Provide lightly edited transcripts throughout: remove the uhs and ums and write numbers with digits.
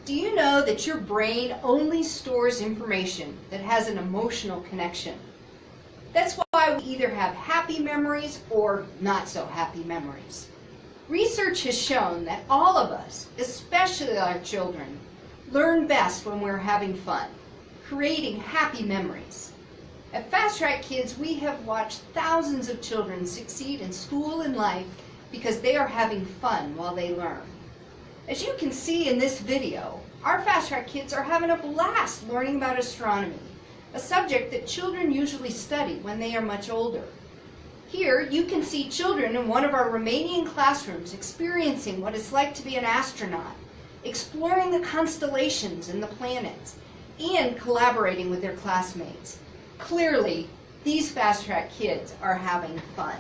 Do you know that your brain only stores information that has an emotional connection? That's why we either have happy memories or not so happy memories. Research has shown that all of us, especially our children, learn best when we're having fun, creating happy memories. At Fast Track Kids, we have watched thousands of children succeed in school and life because they are having fun while they learn. As you can see in this video, our Fast Track Kids are having a blast learning about astronomy, a subject that children usually study when they are much older. Here you can see children in one of our Romanian classrooms experiencing what it's like to be an astronaut, exploring the constellations and the planets, and collaborating with their classmates. Clearly, these Fast Track Kids are having fun.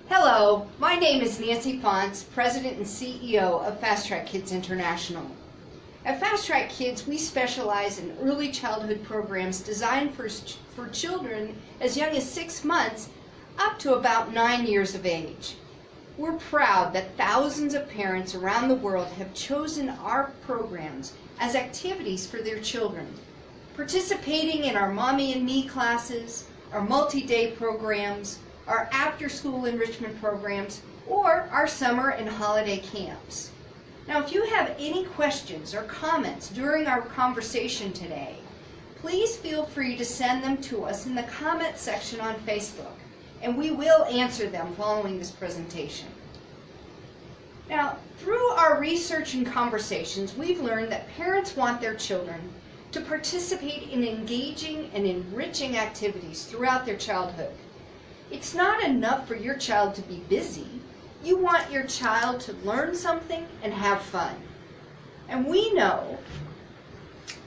Hello, my name is Nancy Faunce, President and CEO of Fast Track Kids International. At Fast Track Kids, we specialize in early childhood programs designed for children as young as 6 months up to about 9 years of age. We're proud that thousands of parents around the world have chosen our programs as activities for their children, participating in our Mommy and Me classes, our multi-day programs, our after-school enrichment programs, or our summer and holiday camps. Now, if you have any questions or comments during our conversation today, please feel free to send them to us in the comment section on Facebook, and we will answer them following this presentation. Now, through our research and conversations, we've learned that parents want their children to participate in engaging and enriching activities throughout their childhood. It's not enough for your child to be busy. You want your child to learn something and have fun. And we know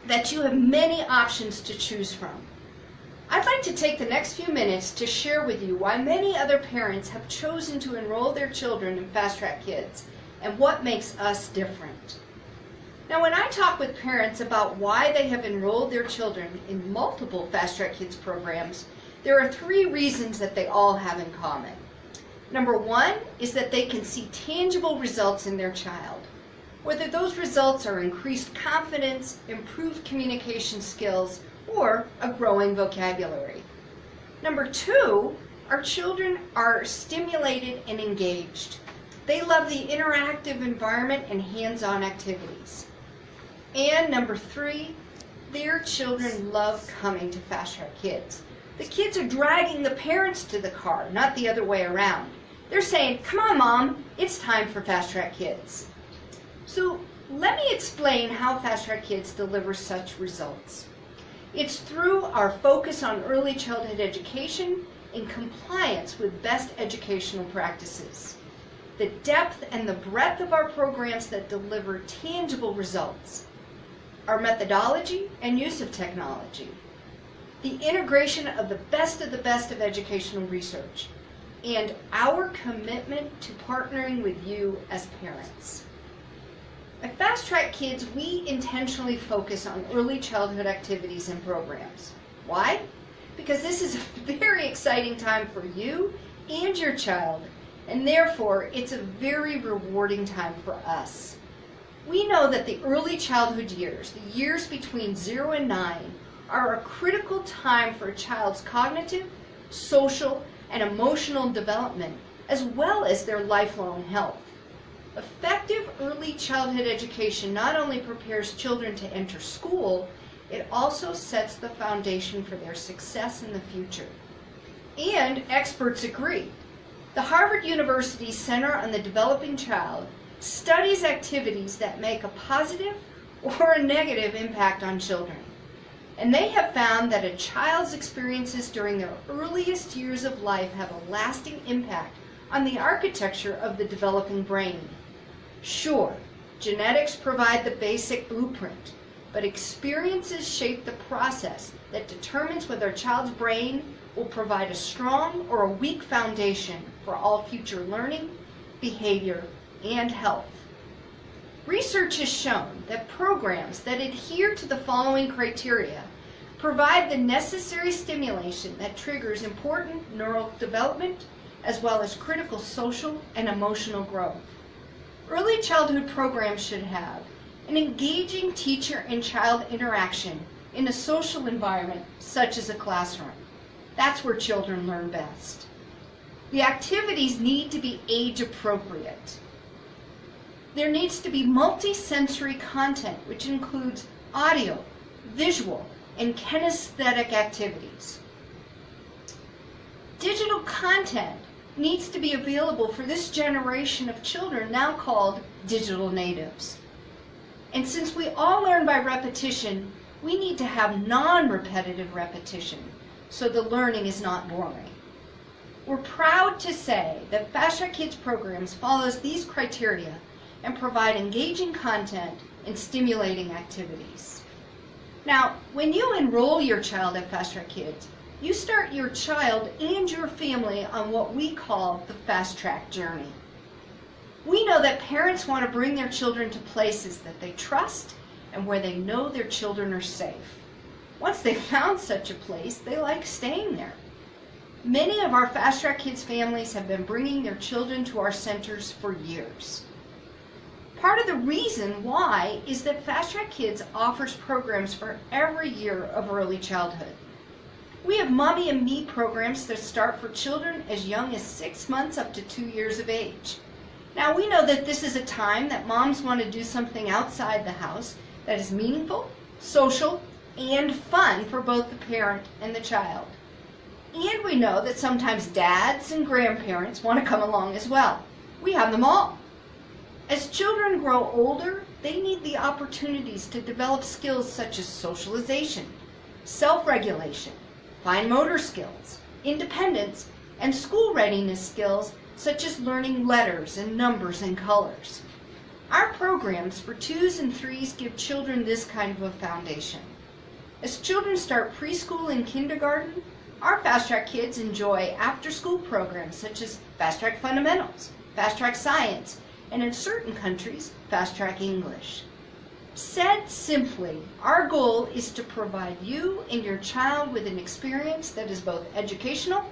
that you have many options to choose from. I'd like to take the next few minutes to share with you why many other parents have chosen to enroll their children in Fast Track Kids and what makes us different. Now, when I talk with parents about why they have enrolled their children in multiple Fast Track Kids programs, there are 3 reasons that they all have in common. Number 1 is that they can see tangible results in their child, whether those results are increased confidence, improved communication skills, or a growing vocabulary. Number 2, our children are stimulated and engaged. They love the interactive environment and hands-on activities. And number 3, their children love coming to Fast Track Kids. The kids are dragging the parents to the car, not the other way around. They're saying, "Come on, Mom, it's time for Fast Track Kids." So let me explain how Fast Track Kids delivers such results. It's through our focus on early childhood education in compliance with best educational practices. The depth and the breadth of our programs that deliver tangible results. Our methodology and use of technology. The integration of the best of educational research, and our commitment to partnering with you as parents. At Fast Track Kids, we intentionally focus on early childhood activities and programs. Why? Because this is a very exciting time for you and your child, and therefore it's a very rewarding time for us. We know that the early childhood years, the years between 0 and 9, are a critical time for a child's cognitive, social, and emotional development, as well as their lifelong health. Effective early childhood education not only prepares children to enter school, it also sets the foundation for their success in the future. And experts agree. The Harvard University Center on the Developing Child studies activities that make a positive or a negative impact on children. And they have found that a child's experiences during their earliest years of life have a lasting impact on the architecture of the developing brain. Sure, genetics provide the basic blueprint, but experiences shape the process that determines whether a child's brain will provide a strong or a weak foundation for all future learning, behavior, and health. Research has shown that programs that adhere to the following criteria provide the necessary stimulation that triggers important neural development as well as critical social and emotional growth. Early childhood programs should have and engaging teacher and child interaction in a social environment such as a classroom. That's where children learn best. The activities need to be age appropriate. There needs to be multi-sensory content, which includes audio, visual, and kinesthetic activities. Digital content needs to be available for this generation of children now called digital natives. And since we all learn by repetition, we need to have non-repetitive repetition so the learning is not boring. We're proud to say that FasTrackids programs follows these criteria and provide engaging content and stimulating activities. Now, when you enroll your child at FasTrackids, you start your child and your family on what we call the Fast Track journey. We know that parents want to bring their children to places that they trust and where they know their children are safe. Once they've found such a place, they like staying there. Many of our FasTrackids families have been bringing their children to our centers for years. Part of the reason why is that FasTrackids offers programs for every year of early childhood. We have Mommy and Me programs that start for children as young as 6 months up to 2 years of age. Now, we know that this is a time that moms want to do something outside the house that is meaningful, social, and fun for both the parent and the child. And we know that sometimes dads and grandparents want to come along as well. We have them all. As children grow older, they need the opportunities to develop skills such as socialization, self-regulation, fine motor skills, independence, and school readiness skills such as learning letters and numbers and colors. Our programs for 2s and 3s give children this kind of a foundation. As children start preschool and kindergarten, our FasTrackids enjoy after-school programs such as Fast Track Fundamentals, Fast Track Science, and in certain countries, Fast Track English. Said simply, our goal is to provide you and your child with an experience that is both educational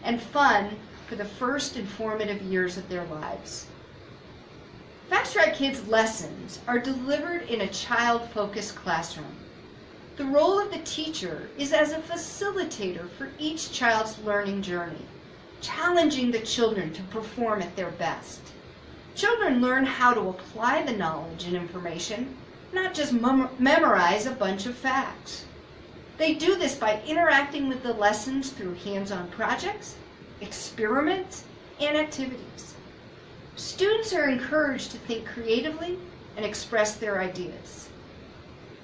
and fun for the first and formative years of their lives. FasTrackids lessons are delivered in a child-focused classroom. The role of the teacher is as a facilitator for each child's learning journey, challenging the children to perform at their best. Children learn how to apply the knowledge and information, not just memorize a bunch of facts. They do this by interacting with the lessons through hands-on projects, experiments, and activities. Students are encouraged to think creatively and express their ideas.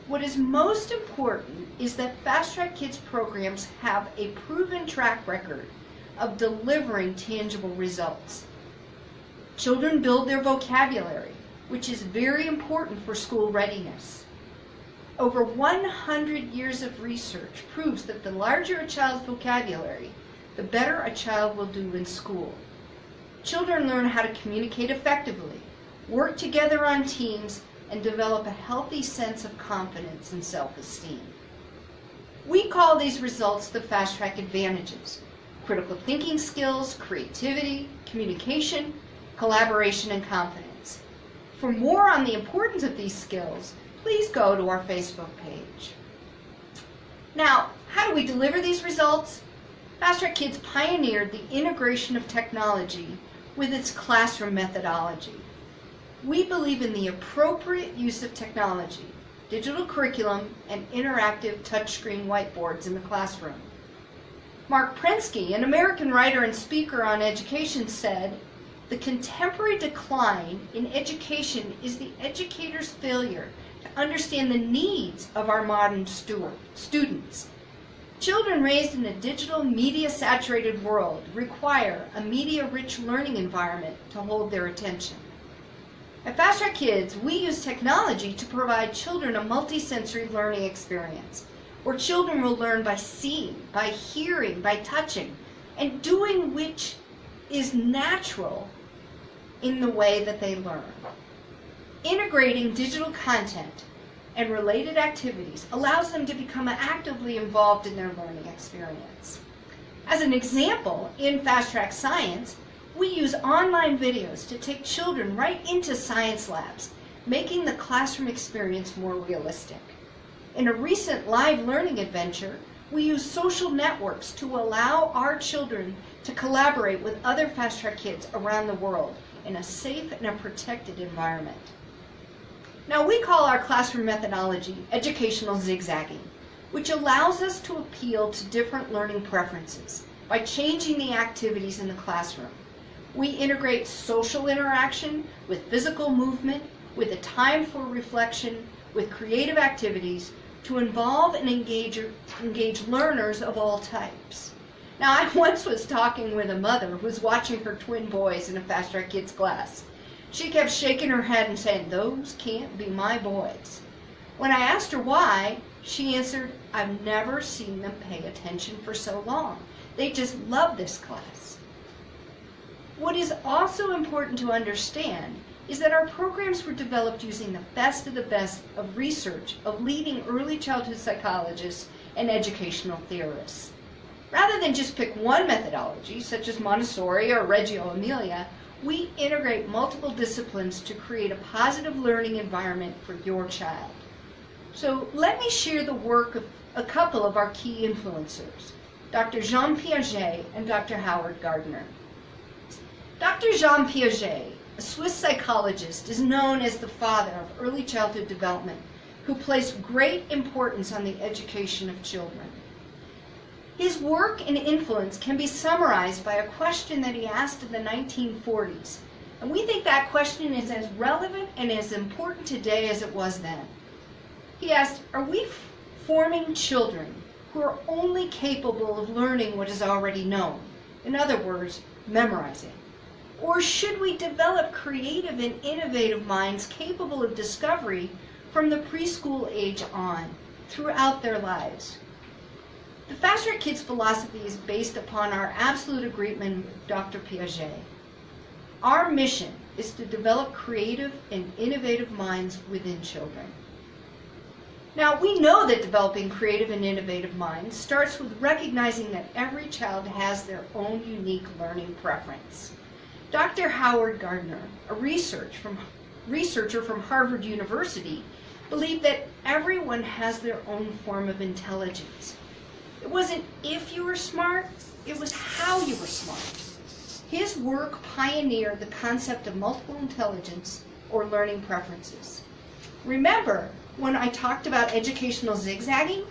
What is most important is that FasTrackids programs have a proven track record of delivering tangible results. Children build their vocabulary, which is very important for school readiness. Over 100 years of research proves that the larger a child's vocabulary, the better a child will do in school. Children learn how to communicate effectively, work together on teams, and develop a healthy sense of confidence and self-esteem. We call these results the Fast Track advantages: critical thinking skills, creativity, communication, collaboration, and confidence. For more on the importance of these skills, please go to our Facebook page. Now, how do we deliver these results? FasTrackids pioneered the integration of technology with its classroom methodology. We believe in the appropriate use of technology, digital curriculum, and interactive touchscreen whiteboards in the classroom. Mark Prensky, an American writer and speaker on education, said, "The contemporary decline in education is the educator's failure to understand the needs of our modern students. Children raised in a digital, media-saturated world require a media-rich learning environment to hold their attention." At FasTrackids, we use technology to provide children a multisensory learning experience, where children will learn by seeing, by hearing, by touching, and doing which is natural in the way that they learn. Integrating digital content and related activities allows them to become actively involved in their learning experience. As an example, in Fast Track Science, we use online videos to take children right into science labs, making the classroom experience more realistic. In a recent live learning adventure, we use social networks to allow our children to collaborate with other Fast Track kids around the world in a safe and a protected environment. Now, we call our classroom methodology educational zigzagging, which allows us to appeal to different learning preferences by changing the activities in the classroom. We integrate social interaction with physical movement, with a time for reflection, with creative activities to involve and engage learners of all types. Now, I once was talking with a mother who was watching her twin boys in a Fast Track Kids class. She kept shaking her head and saying, "Those can't be my boys." When I asked her why, she answered, "I've never seen them pay attention for so long. They just love this class." What is also important to understand is that our programs were developed using the best of research of leading early childhood psychologists and educational theorists. Rather than just pick one methodology, such as Montessori or Reggio Emilia, we integrate multiple disciplines to create a positive learning environment for your child. So let me share the work of a couple of our key influencers, Dr. Jean Piaget and Dr. Howard Gardner. Dr. Jean Piaget, a Swiss psychologist, is known as the father of early childhood development, who placed great importance on the education of children. His work and influence can be summarized by a question that he asked in the 1940s, and we think that question is as relevant and as important today as it was then. He asked, are we forming children who are only capable of learning what is already known? In other words, memorizing. Or should we develop creative and innovative minds capable of discovery from the preschool age on, throughout their lives? The Fast Track Kids philosophy is based upon our absolute agreement with Dr. Piaget. Our mission is to develop creative and innovative minds within children. Now, we know that developing creative and innovative minds starts with recognizing that every child has their own unique learning preference. Dr. Howard Gardner, a researcher from Harvard University, believed that everyone has their own form of intelligence. It wasn't if you were smart, it was how you were smart. His work pioneered the concept of multiple intelligence or learning preferences. Remember when I talked about educational zigzagging?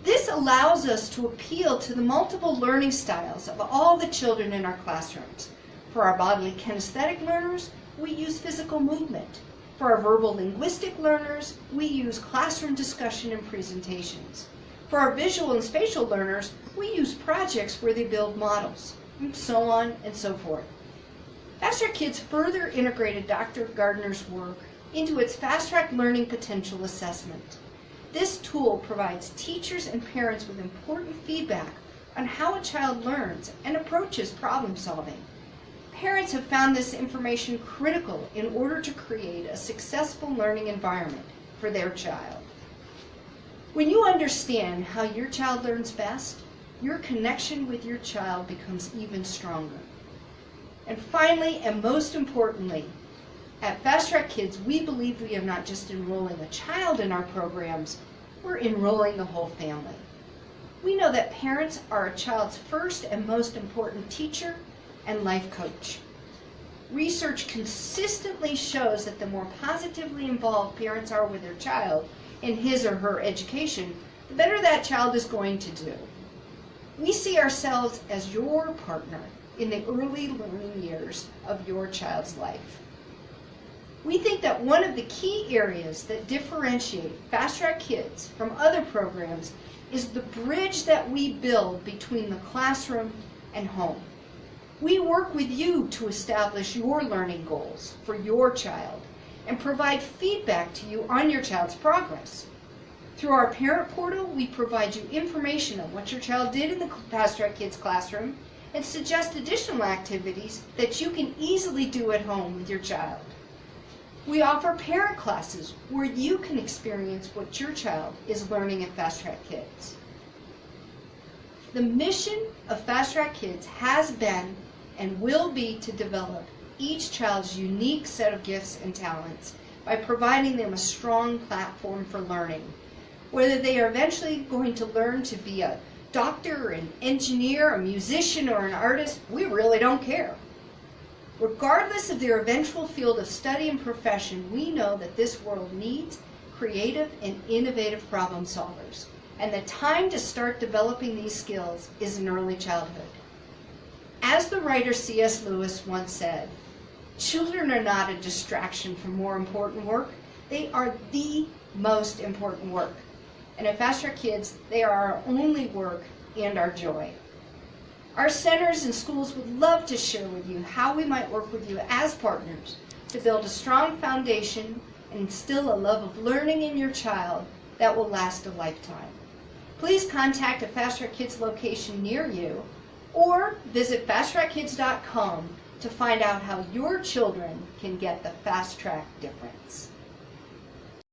This allows us to appeal to the multiple learning styles of all the children in our classrooms. For our bodily kinesthetic learners, we use physical movement. For our verbal linguistic learners, we use classroom discussion and presentations. For our visual and spatial learners, we use projects where they build models, and so on and so forth. Fast Track Kids further integrated Dr. Gardner's work into its Fast Track Learning Potential Assessment. This tool provides teachers and parents with important feedback on how a child learns and approaches problem solving. Parents have found this information critical in order to create a successful learning environment for their child. When you understand how your child learns best, your connection with your child becomes even stronger. And finally, and most importantly, at Fast Track Kids, we believe we are not just enrolling a child in our programs, we're enrolling the whole family. We know that parents are a child's first and most important teacher and life coach. Research consistently shows that the more positively involved parents are with their child in his or her education, the better that child is going to do. We see ourselves as your partner in the early learning years of your child's life. We think that one of the key areas that differentiate Fast Track Kids from other programs is the bridge that we build between the classroom and home. We work with you to establish your learning goals for your child and provide feedback to you on your child's progress. Through our parent portal, we provide you information on what your child did in the Fast Track Kids classroom and suggest additional activities that you can easily do at home with your child. We offer parent classes where you can experience what your child is learning at Fast Track Kids. The mission of Fast Track Kids has been and will be to develop each child's unique set of gifts and talents by providing them a strong platform for learning. Whether they are eventually going to learn to be a doctor, an engineer, a musician, or an artist, we really don't care. Regardless of their eventual field of study and profession, we know that this world needs creative and innovative problem solvers, and the time to start developing these skills is in early childhood. As the writer C.S. Lewis once said, children are not a distraction from more important work. They are the most important work. And at FasTrack Kids, they are our only work and our joy. Our centers and schools would love to share with you how we might work with you as partners to build a strong foundation and instill a love of learning in your child that will last a lifetime. Please contact a FasTrack Kids location near you or visit FasTrackKids.com to find out how your children can get the FasTrack difference.